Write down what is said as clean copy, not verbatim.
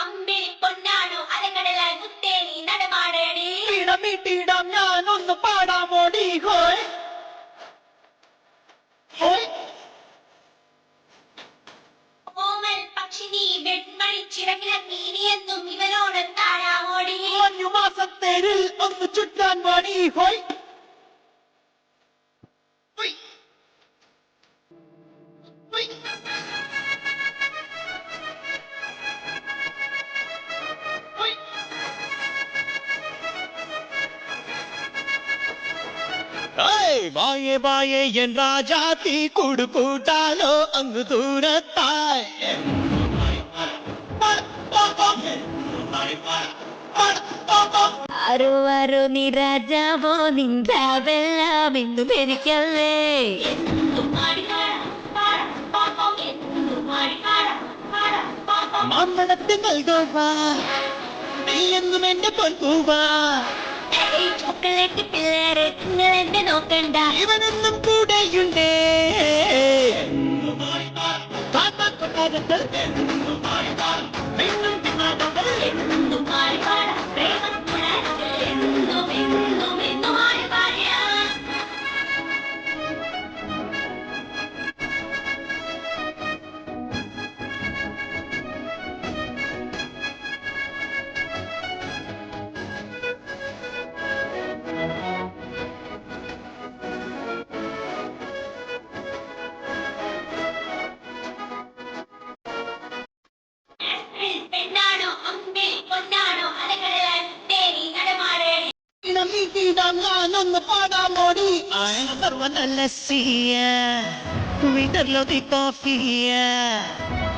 അമ്പിളി പൊന്നാണോ അലകടലായി മുത്തേ നീ നടമാടേടി ഇടമിട്ടിടാം ഞാനൊന്ന് പാടാമോടി ഹോയ് ഹോയ് ഓമൽ പക്ഷി നീ വെൺമണിച്ചിറകിലങ്ങി നീ എന്നും ഇവനോട് താഴാമോടി മഞ്ഞുമാസത്തേരിൽ ഒന്ന് ചുറ്റാൻ വാടി ഹോയ് ഹോയ് ഹോയ് വായേ വായേ എൻ രാജാത്തി കൂടു കൂട്ടാലോ അങ്ങ് ദൂരത്തായി ആരോ ആരോ നീ രാജാവോ നിന്റാവെല്ലാം എന്നും എനിക്കല്ലേ മമ്മണത്തിൽ നൽകുവാ നീ എന്നും എന്റെ പൊൻപൂവാ ചോക്ലേറ്റ് പിള്ളേരെ നിങ്ങൾ എന്നെ നോക്കണ്ട ഇവനെന്നും കൂടെയുണ്ടേ കൊട്ടാരത്തിൽ വീണ്ടും വിമാനങ്ങൾ പെണ്ണാണോ അമ്പിളി പൊന്നാണോ അലകടലായി മുത്തേ നീ നടമാടേടി ഞാനൊന്ന് പാടാമോടി സർവനല്ല സിയ വിടർലോ ദി കോഫിയ